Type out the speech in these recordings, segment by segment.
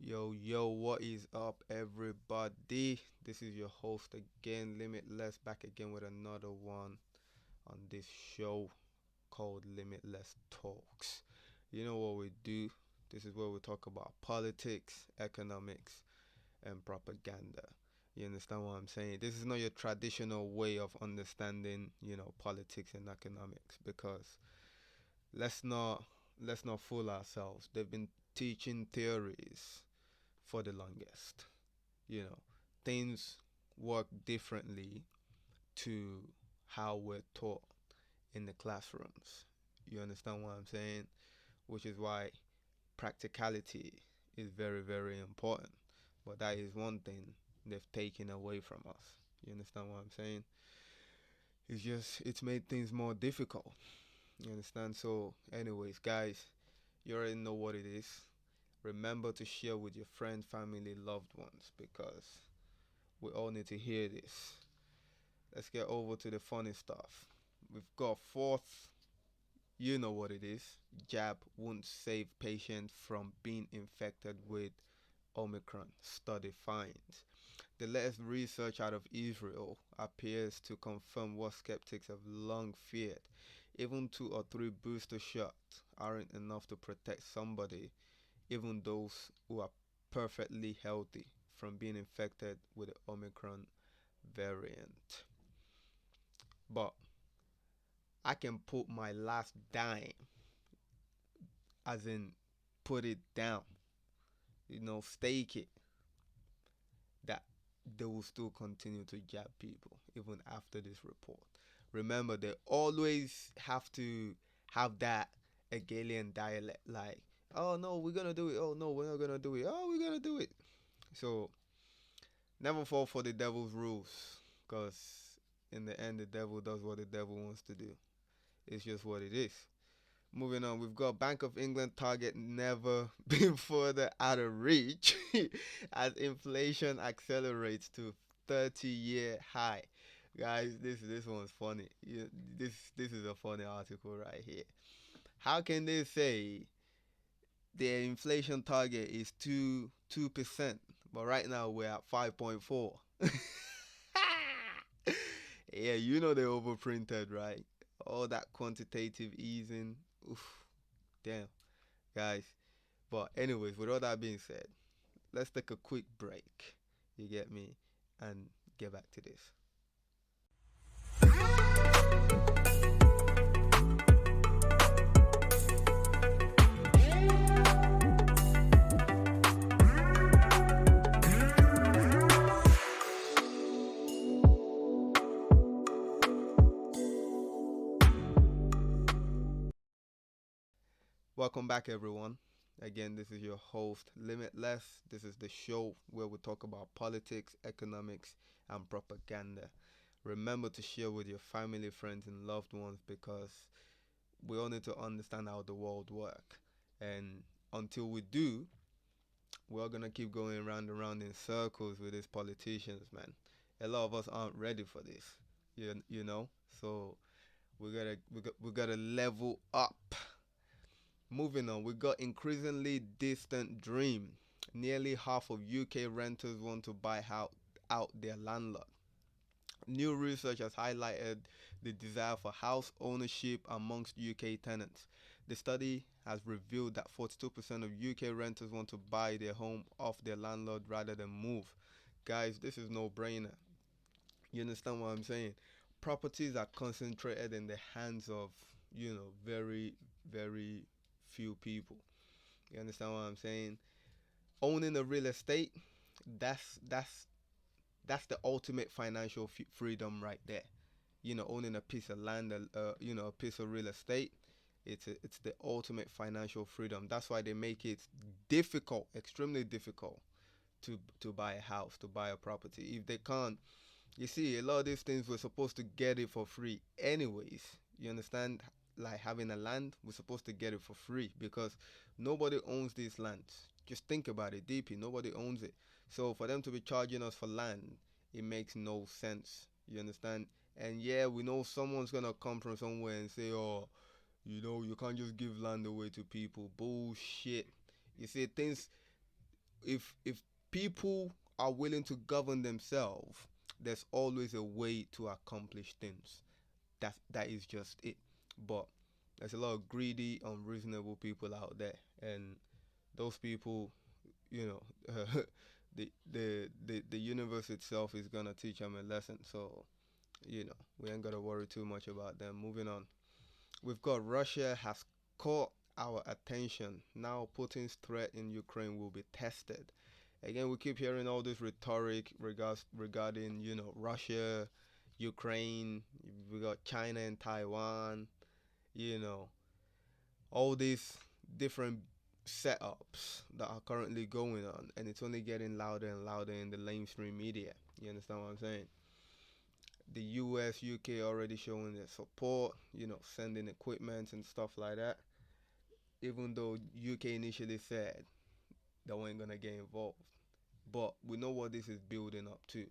Yo, what is up, everybody? This is your host again, Limitless, back again with another one on this show called Limitless Talks. You know what we do? This is where we talk about politics, economics, and propaganda. You understand what I'm saying? This is not your traditional way of understanding, politics and economics because let's not let's not fool ourselves. They've been teaching theories for the longest. You know, things work differently to how we're taught in the classrooms. You understand what I'm saying? Which is why practicality is very, very important. But that is one thing they've taken away from us. You understand what I'm saying? It's made things more difficult. You understand? So, anyways, guys, you already know what it is. Remember to share with your friends, family, loved ones because we all need to hear this. Let's get over to the funny stuff. We've got fourth, you know what it is. Jab won't save patients from being infected with Omicron, study finds. The latest research out of Israel appears to confirm what skeptics have long feared. Even 2 or 3 booster shots aren't enough to protect somebody, even those who are perfectly healthy, from being infected with the Omicron variant. But I can put my last dime, as in put it down, stake it, that they will still continue to jab people even after this report. Remember, they always have to have that Hegelian dialect, like, oh no, we're gonna do it. Oh no, we're not gonna do it. Oh, we're gonna do it. So never fall for the devil's rules, because in the end, the devil does what the devil wants to do. It's just what it is. Moving on, we've got Bank of England target never been further out of reach as inflation accelerates to 30-year high. Guys, this one's funny. This is a funny article right here. How can they say their inflation target is 2%, but right now we're at 5.4? Yeah, they overprinted, right? All that quantitative easing. Oof, damn, guys. But anyways, with all that being said, let's take a quick break. You get me? And get back to this. Welcome back, everyone. Again, this is your host, Limitless. This is the show where we talk about politics, economics, and propaganda. Remember to share with your family, friends, and loved ones because we all need to understand how the world works. And until we do, we're gonna keep going round and round in circles with these politicians, man. A lot of us aren't ready for this, you know. So we gotta level up. Moving on, we got increasingly distant dream. Nearly half of UK renters want to buy out their landlord. New research has highlighted the desire for house ownership amongst UK tenants. The study has revealed that 42% of UK renters want to buy their home off their landlord rather than move. Guys, this is no brainer. You understand what I'm saying? Properties are concentrated in the hands of, very, very few people. You understand what I'm saying? Owning a real estate, that's that's that's the ultimate financial freedom right there. Owning a piece of land, a piece of real estate, it's the ultimate financial freedom. That's why they make it difficult, extremely difficult to buy a house, to buy a property. If they can't, you see, a lot of these things we're supposed to get it for free anyways. You understand? Like having a land, we're supposed to get it for free because nobody owns these lands. Just think about it deeply. Nobody owns it. So for them to be charging us for land, it makes no sense. You understand? And yeah, we know someone's gonna come from somewhere and say, "Oh, you can't just give land away to people." Bullshit. You see, things if people are willing to govern themselves, there's always a way to accomplish things. That is just it. But there's a lot of greedy, unreasonable people out there, and those people, you know, the universe itself is gonna teach them a lesson. So we ain't gotta worry too much about them. Moving on, we've got Russia has caught our attention. Now Putin's threat in Ukraine will be tested. Again, we keep hearing all this rhetoric regarding Russia, Ukraine. We got China and Taiwan. You know all these different setups that are currently going on, and it's only getting louder and louder in the mainstream media. You understand what I'm saying? The US, UK already showing their support, sending equipment and stuff like that. Even though UK initially said they weren't gonna get involved, but we know what this is building up to.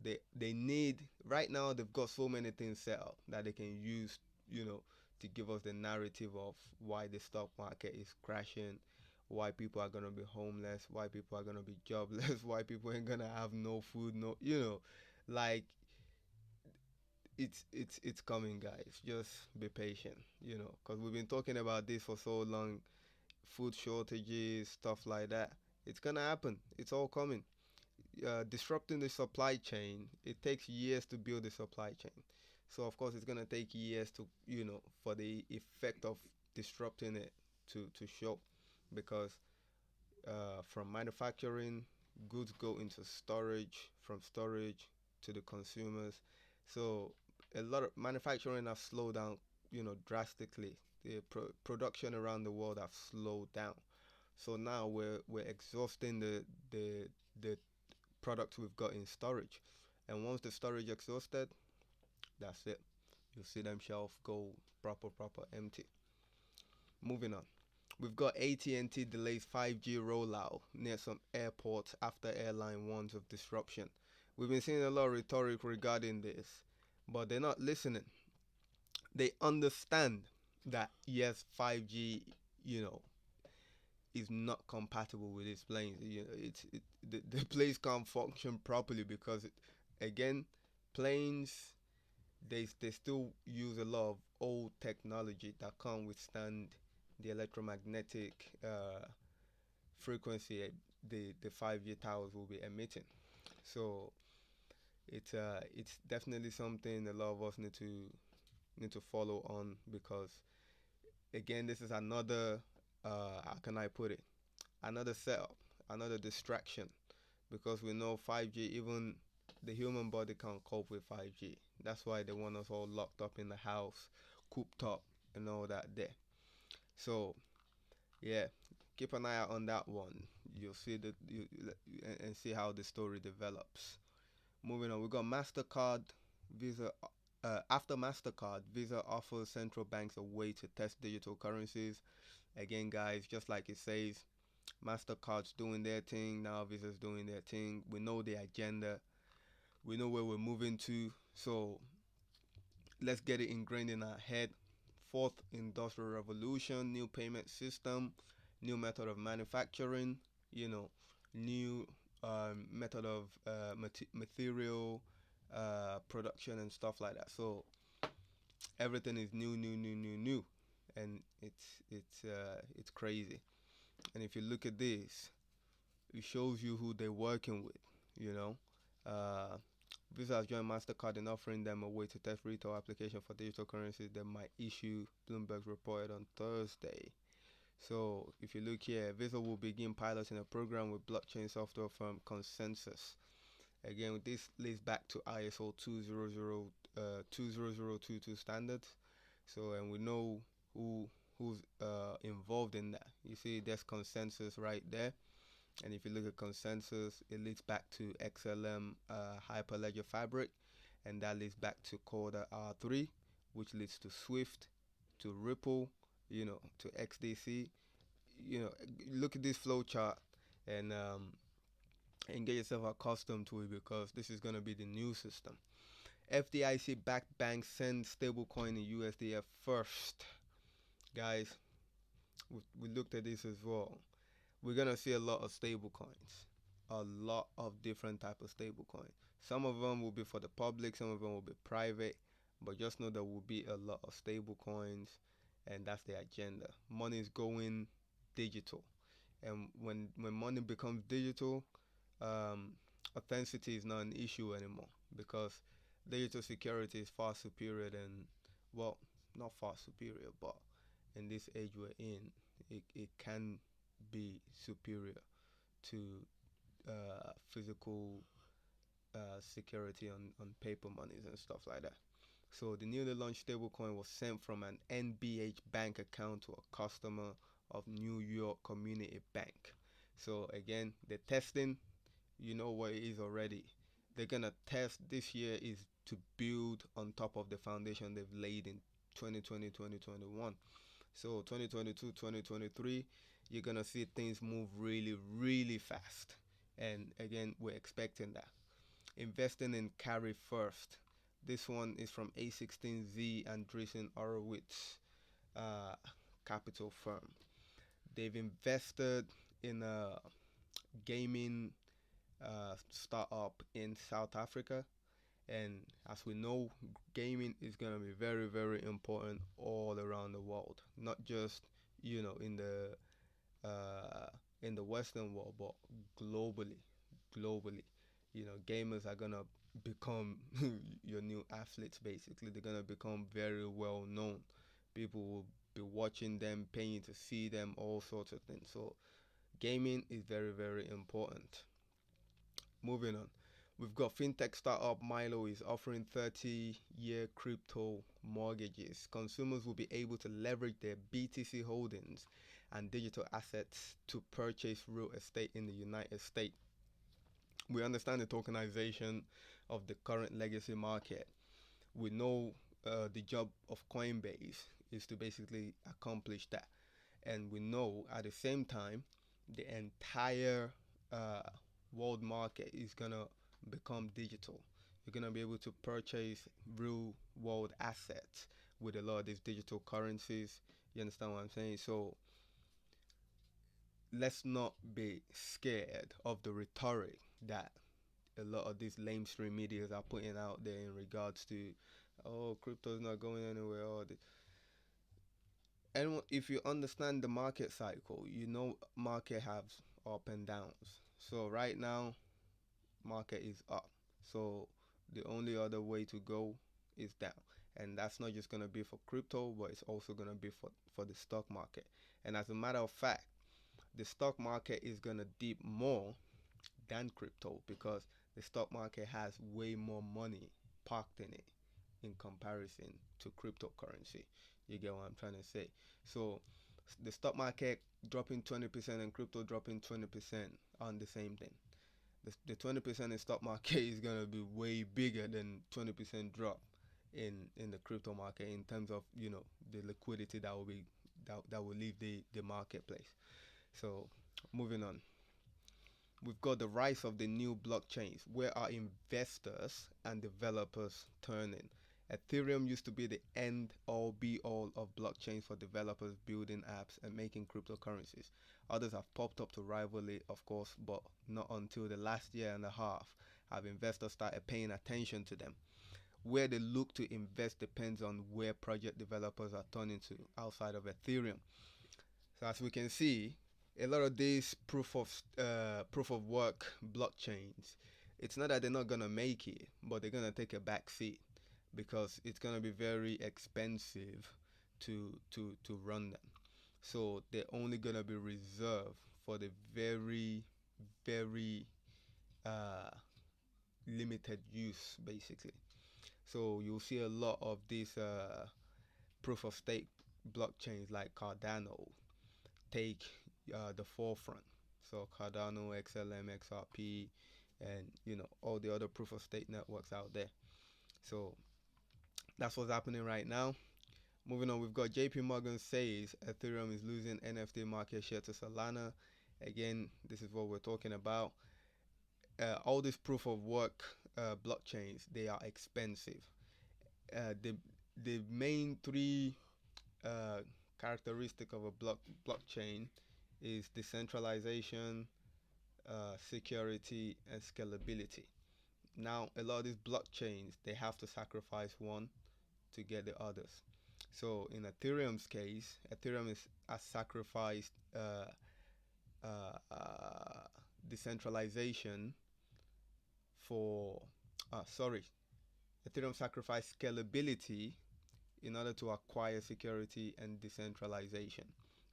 They need right now. They've got so many things set up that they can use, to give us the narrative of why the stock market is crashing, why people are gonna be homeless, why people are gonna be jobless, why people ain't gonna have no food, no, like it's coming, guys. Just be patient, because we've been talking about this for so long. Food shortages, stuff like that. It's gonna happen. It's all coming. Disrupting the supply chain, it takes years to build the supply chain. So of course it's gonna take years to for the effect of disrupting it to show, because from manufacturing, goods go into storage, from storage to the consumers. So a lot of manufacturing has slowed down, drastically. The production around the world have slowed down. So now we're exhausting the products we've got in storage, and once the storage exhausted, that's it. You'll see them shelf go proper empty. Moving on. We've got AT&T delays 5G rollout near some airports after airline warns of disruption. We've been seeing a lot of rhetoric regarding this, but they're not listening. They understand that yes, 5G, you know, is not compatible with these planes. The planes can't function properly because again, planes they still use a lot of old technology that can't withstand the electromagnetic frequency the 5G towers will be emitting. So it's definitely something a lot of us need to follow on, because again, this is another how can I put it, another setup, another distraction, because we know 5G, even the human body can't cope with 5G. That's why they want us all locked up in the house, cooped up, and all that there. So yeah, keep an eye out on that one. You'll see and see how the story develops. Moving on, we got Mastercard, Visa. After Mastercard, Visa offers central banks a way to test digital currencies. Again, guys, just like it says, Mastercard's doing their thing now. Visa's doing their thing. We know the agenda. We know where we're moving to. So let's get it ingrained in our head. Fourth industrial revolution, new payment system, new method of manufacturing, new method of material production and stuff like that. So everything is new, and it's crazy. And if you look at this, it shows you who they're working with. You know, uh, Visa has joined Mastercard in offering them a way to test retail application for digital currencies that might issue. Bloomberg reported on Thursday. So if you look here, Visa will begin piloting a program with blockchain software firm Consensus. Again, this leads back to ISO 20022 standards. So, and we know who's involved in that. You see, there's Consensus right there. And if you look at Consensus, it leads back to XLM Hyperledger Fabric, and that leads back to Corda R3, which leads to Swift, to Ripple, to XDC. Look at this flow chart, and get yourself accustomed to it, because this is gonna be the new system. FDIC-backed bank sends stablecoin in USDF first, guys. We looked at this as well. we're gonna see a lot of stable coins, a lot of different type of stable coins. Some of them will be for the public, some of them will be private, but just know there will be a lot of stable coins, and that's the agenda. Money is going digital, and when money becomes digital, um, authenticity is not an issue anymore because digital security is far superior than, well, not far superior, but in this age we're in, it can be superior to physical security on paper monies and stuff like that. So the newly launched stablecoin was sent from an NBH bank account to a customer of New York Community Bank. So again, the testing, you know what it is already. They're gonna test this year is to build on top of the foundation they've laid in 2020, 2021. So 2022, 2023, you're gonna see things move really, really fast. And again, we're expecting that. Investing in carry first. This one is from A16Z and Andreessen Horowitz uh, capital firm. They've invested in a gaming startup in South Africa. And as we know, gaming is going to be very, very important all around the world, not just in the Western world, but globally. Globally, gamers are gonna become your new athletes. Basically, they're gonna become very well known. People will be watching them, paying to see them, all sorts of things. So, gaming is very, very important. Moving on. We've got fintech startup Milo is offering 30-year crypto mortgages. Consumers will be able to leverage their BTC holdings and digital assets to purchase real estate in the United States. We understand the tokenization of the current legacy market. We know the job of Coinbase is to basically accomplish that. And we know at the same time, the entire uh, world market is going to become digital. You're going to be able to purchase real world assets with a lot of these digital currencies. You understand what I'm saying? So let's not be scared of the rhetoric that a lot of these lamestream medias are putting out there in regards to, oh, crypto's not going anywhere. And if you understand the market cycle, you know market has up and downs. So right now, market is up. So the only other way to go is down. And that's not just going to be for crypto, but it's also going to be for the stock market. And as a matter of fact, the stock market is going to dip more than crypto because the stock market has way more money parked in it in comparison to cryptocurrency. You get what I'm trying to say? So the stock market dropping 20% and crypto dropping 20% on the same thing. The 20% in stock market is gonna be way bigger than 20% drop in the crypto market in terms of the liquidity that will leave the marketplace. So moving on. We've got the rise of the new blockchains. Where are investors and developers turning? Ethereum used to be the end all be all of blockchains for developers building apps and making cryptocurrencies. Others have popped up to rival it, of course, but not until the last year and a half have investors started paying attention to them. Where they look to invest depends on where project developers are turning to outside of Ethereum. So as we can see, a lot of these proof of work blockchains, it's not that they're not gonna make it, but they're gonna take a back seat because it's gonna be very expensive to run them. So they're only gonna be reserved for the very very uh, limited use basically. So you'll see a lot of these proof of stake blockchains like Cardano take the forefront. So Cardano, XLM, XRP, and all the other proof of stake networks out there. So that's what's happening right now. Moving on, we've got JP Morgan says Ethereum is losing NFT market share to Solana. Again, this is what we're talking about. All these proof of work blockchains, they are expensive. The main three uh, characteristic of a blockchain is decentralization, security, and scalability. Now, a lot of these blockchains, they have to sacrifice one to get the others. So in Ethereum's case, Ethereum is has sacrificed uh, uh, decentralization for, sorry, Ethereum sacrificed scalability in order to acquire security and decentralization.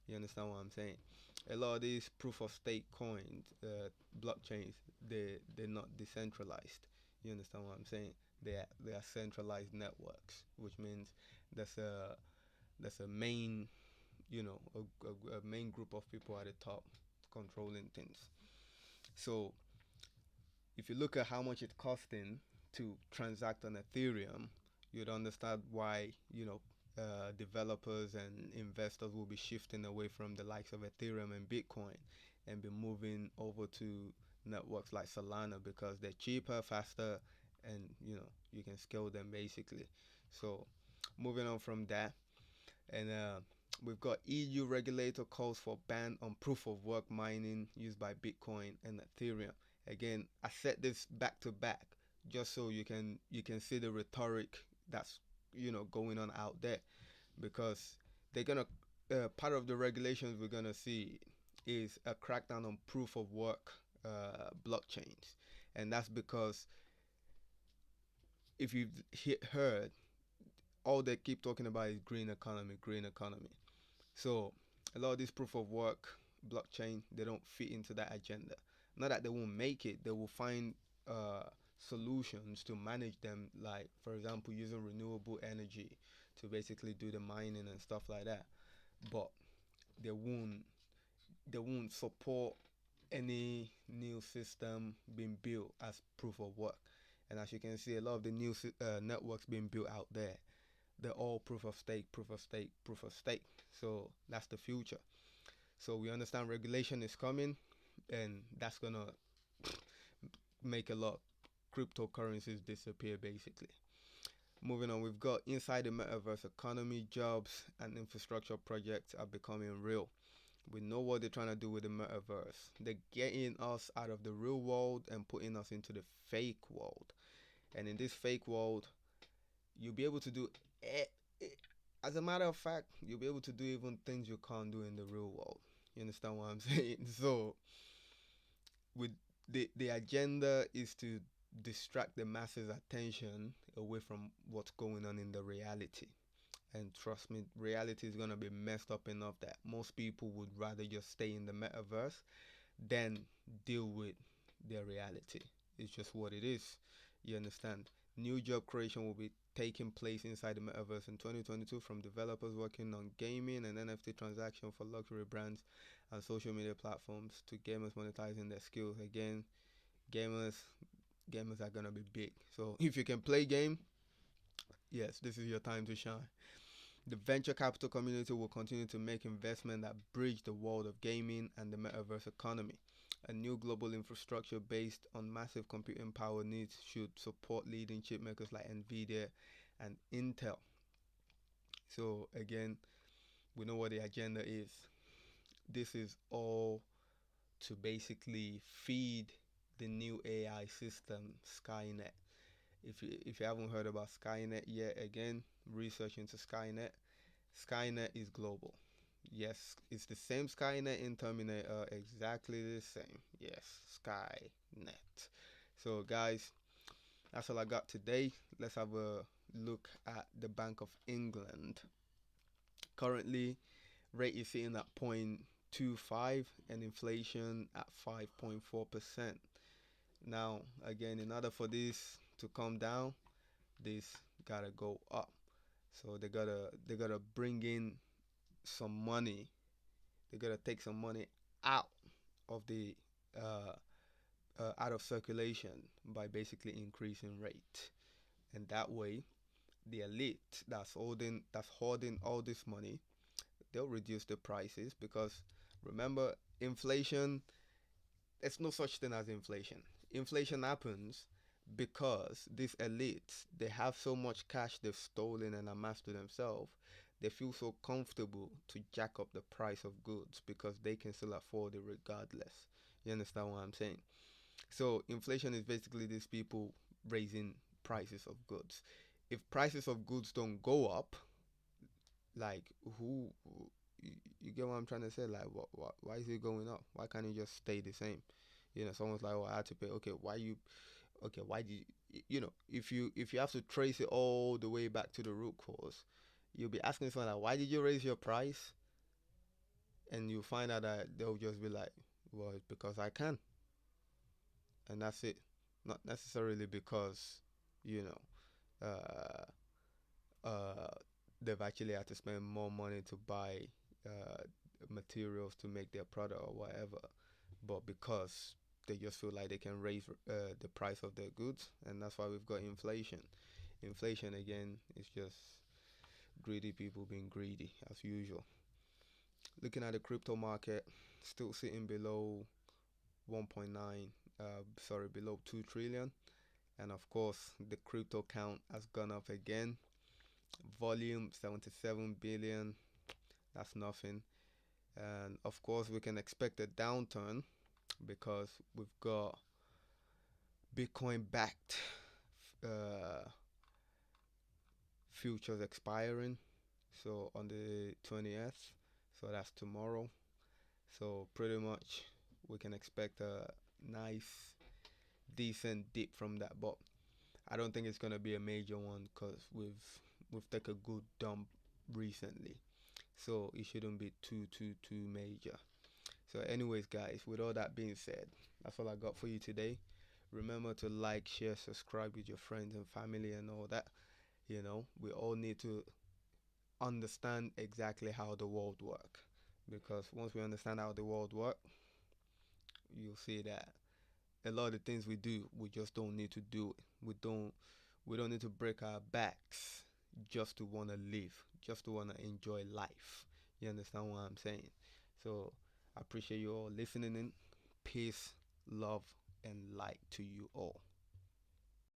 You understand what I'm saying? A lot of these proof of stake coins, blockchains, they're not decentralized. You understand what I'm saying? They are centralized networks, which means there's a there's a main, a main group of people at the top controlling things. So if you look at how much it's costing to transact on Ethereum, you'd understand why developers and investors will be shifting away from the likes of Ethereum and Bitcoin and be moving over to networks like Solana because they're cheaper, faster, and you can scale them basically. So moving on from that, and we've got EU regulator calls for ban on proof of work mining used by Bitcoin and Ethereum. Again, I set this back to back just so you can see the rhetoric that's going on out there, because they're gonna part of the regulations we're gonna see is a crackdown on proof of work blockchains, and that's because if you've heard, all they keep talking about is green economy, green economy. So a lot of this proof of work blockchain, they don't fit into that agenda. Not that they won't make it, they will find uh, solutions to manage them, like for example using renewable energy to basically do the mining and stuff like that. But they won't they won't support any new system being built as proof of work. And as you can see, a lot of the new networks being built out there, they're all proof of stake, proof of stake, proof of stake. So that's the future. So we understand regulation is coming, and that's gonna make a lot of cryptocurrencies disappear basically. Moving on, we've got inside the metaverse economy, jobs and infrastructure projects are becoming real. We know what they're trying to do with the metaverse. They're getting us out of the real world and putting us into the fake world. And in this fake world, you'll be able to do as a matter of fact, you'll be able to do even things you can't do in the real world. You understand what I'm saying? So with the agenda is to distract the masses attention away from what's going on in the reality. And trust me, reality is gonna be messed up enough that most people would rather just stay in the metaverse than deal with their reality. It's just what it is. You understand? New job creation will be taking place inside the metaverse in 2022, from developers working on gaming and NFT transaction for luxury brands and social media platforms to gamers monetizing their skills. Again, gamers gamers are gonna be big. So if you can play game, yes, this is your time to shine. The venture capital community will continue to make investments that bridge the world of gaming and the metaverse economy. A new global infrastructure based on massive computing power needs should support leading chip makers like Nvidia and Intel. So again, we know what the agenda is. This is all to basically feed the new AI system, Skynet. If you haven't heard about Skynet yet, again, research into Skynet. Skynet is global. Yes, it's the same Skynet in Terminator, exactly the same. Yes, Skynet. So, guys, that's all I got today. Let's have a look at the Bank of England. Currently, rate is sitting at 0.25 and inflation at 5.4%. Now, again, in order for this to come down, this gotta go up. So they gotta bring in some money. They gotta take some money out of the uh, out of circulation by basically increasing rate, and that way the elite that's hoarding all this money, they'll reduce the prices, because remember, inflation, there's no such thing as inflation. Inflation happens because these elites, they have so much cash they've stolen and amassed to themselves they feel so comfortable to jack up the price of goods because they can still afford it regardless. You understand what I'm saying? So inflation is basically these people raising prices of goods. If prices of goods don't go up, like who you get what I'm trying to say? Like why is it going up? Why can't it just stay the same? Someone's like, "Oh, I had to pay." Okay, why did if you have to trace it all the way back to the root cause, you'll be asking someone like, "Why did you raise your price?" And you find out that they'll just be like, "Well, it's because I can." And that's it. Not necessarily because, you know, uh, they've actually had to spend more money to buy uh, materials to make their product or whatever, but because they just feel like they can raise the price of their goods, and that's why we've got inflation. Inflation again is just greedy people being greedy as usual. Looking at the crypto market, still sitting below 1.9, below 2 trillion. And of course, the crypto count has gone up again. Volume 77 billion, that's nothing. And of course, we can expect a downturn because we've got Bitcoin backed uh, futures expiring. So on the 20th, so that's tomorrow. So pretty much we can expect a nice, decent dip from that. But I don't think it's gonna be a major one because we've taken a good dump recently, so it shouldn't be too major. So, anyways, guys, with all that being said, that's all I got for you today. Remember to like, share, subscribe with your friends and family and all that. We all need to understand exactly how the world works because once we understand how the world works, you'll see that a lot of the things we do, we just don't need to do it. We don't need to break our backs just to want to live, just to want to enjoy life. You understand what I'm saying? So I appreciate you all listening in. Peace, love, and light to you all.